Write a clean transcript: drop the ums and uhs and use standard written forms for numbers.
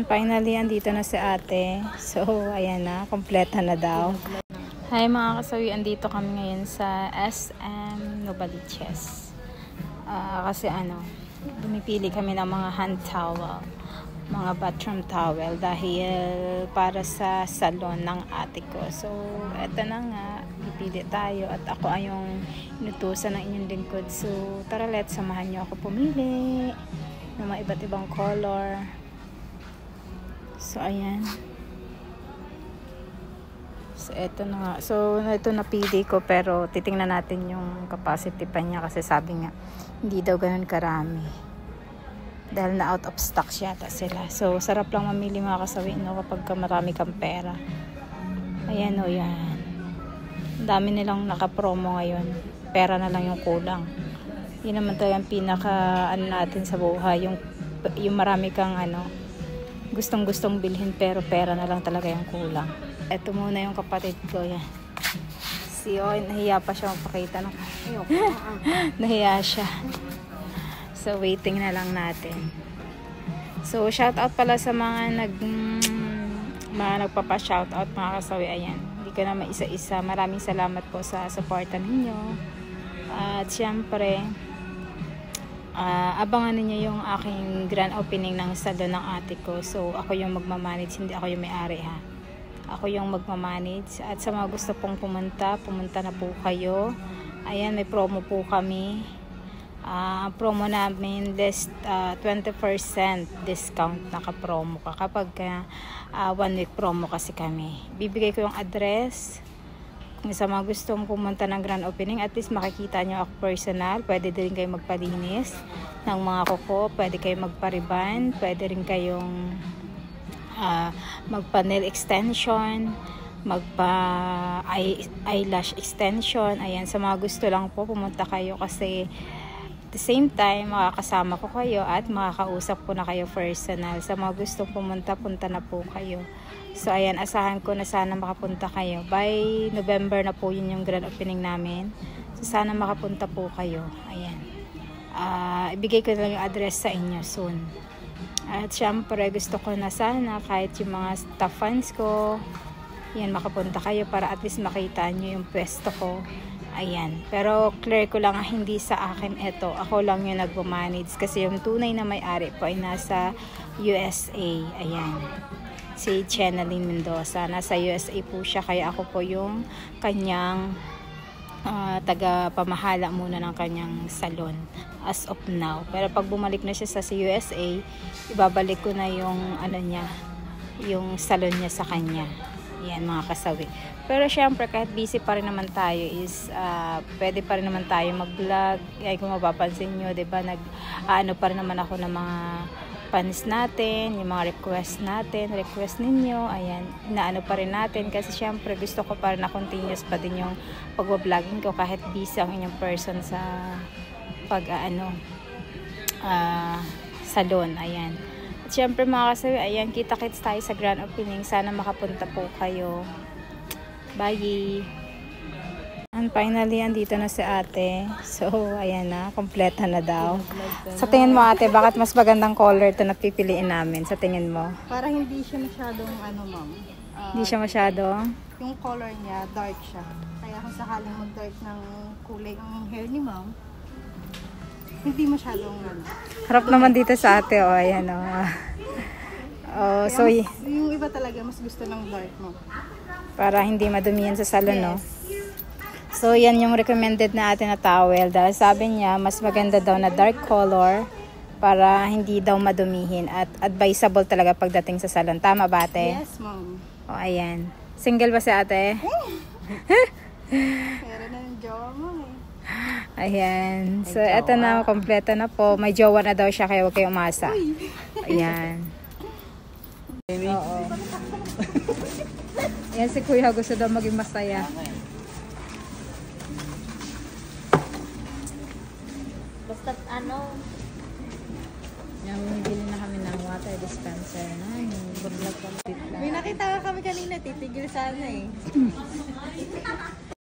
And finally, andito na si ate. So, ayan na. Kompleta na daw. Hi mga kasawi, andito kami ngayon sa SM Novaliches. Kasi bumipili kami ng mga hand towel, mga bathroom towel dahil para sa salon ng ate ko. So, eto na nga, pipili tayo at ako ay yung inutusan ng inyong lingkod. So, tara let's samahan niyo ako pumili ng mga iba't ibang color. So, ayan. So, eto na nga. So, ito napili ko pero titingnan natin yung capacity pa niya kasi sabi nga, hindi daw ganun karami. Dahil na out of stock yata sila. So, sarap lang mamili mga kasawi, no, kapag marami kang pera. Ayan o, yan. Ang dami nilang naka-promo ngayon. Pera na lang yung kulang. Yun naman tayo ang pinaka, natin sa buhay. Yung marami kang, gustong-gustong bilhin pero pera na lang talaga yung kulang. Ito muna yung kapatid ko, yan. Si Oy, nahiya pa siya magpakita ng nahiya siya. So, waiting na lang natin. So, shout out pala sa mga nagpapa-shoutout mga kasawi. Ayan. Hindi ko na maisa-isa. Maraming salamat po sa supportan ninyo. At syempre, abangan niyo yung aking grand opening ng salon ng ate ko. So, ako yung magmamanage. Hindi ako yung may-ari ha. Ako yung magmamanage. At sa mga gusto pong pumunta na po kayo. Ayan, may promo po kami. Promo namin list 20% discount naka-promo ka kapag 1 week promo kasi kami. Bibigay ko yung address kung sa mga gustong pumunta ng grand opening, at least makikita nyo ako personal. Pwede din kayo magpalinis ng mga kuko, pwede kayo magpariban, pwede rin kayong magpa-nail extension, magpa-eyelash extension. Ayan, sa mga gusto lang po pumunta kayo kasi at the same time, makakasama ko kayo at makakausap ko na kayo personal. Sa mga gustong pumunta, punta na po kayo. So, ayan, asahan ko na sana makapunta kayo. By November na po yun yung grand opening namin. So, sana makapunta po kayo. Ayan. Ibigay ko na lang yung address sa inyo soon. At syempre, gusto ko na sana kahit yung mga staff fans ko, yan, makapunta kayo para at least makita nyo yung pwesto ko. Ayan. Pero clear ko lang, hindi sa akin ito. Ako lang yung nagmamanage kasi yung tunay na may-ari po ay nasa USA. Ayan. Si Chenaline Mendoza. Nasa USA po siya, kaya ako po yung kanyang taga-pamahala muna ng kanyang salon as of now. Pero pag bumalik na siya sa USA, ibabalik ko na yung yung salon niya sa kanya. Yan mga kasawi. Pero syempre kahit busy pa rin naman tayo is pwede pa rin naman tayo mag-vlog. Ay, kung mapapansin nyo, diba, pa rin naman ako ng mga fans natin, yung mga request ninyo, ayan, inaano pa rin natin kasi syempre gusto ko pa rin na continuous pa din yung pag-vlogging ko kahit busy ang inyong person sa salon, ayan. At syempre mga kasawi, ayan, kita-kits tayo sa grand opening, sana makapunta po kayo. Bye! And finally, andito na si ate. So, ayan na, kompleta na daw. Sa tingin mo ate, bakit mas magandang color ito na pipiliin namin? Sa tingin mo? Para hindi siya masyadong ma'am. Hindi siya masyadong? Yung color niya, dark siya. Kaya kung sakaling mag-dark ng kulay ang hair ni ma'am, hindi masyadong Harap naman dito sa ate, oh, ayan, oh. Oh, so, yung iba talaga mas gusto ng dark mo. Para hindi madumihan sa salon, yes. No? So, yan yung recommended na atin na towel. Dahil sabi niya, mas maganda daw na dark color para hindi daw madumihin. At advisable talaga pagdating sa salon. Tama ba, ate? Yes, ma'am. O, ayan. Single ba si ate? Pero na yung jowa mo eh. Ayan. So, eto na. Kompleto na po. May jowa na daw siya kaya huwag kayong umasa. Ayan. Oo. Ayan si kuya. Gusto daw maging masaya. Basta yung bili na kami ng water dispenser na yung bulag complete lang. May nakita ka kami kanina, titigil sana eh.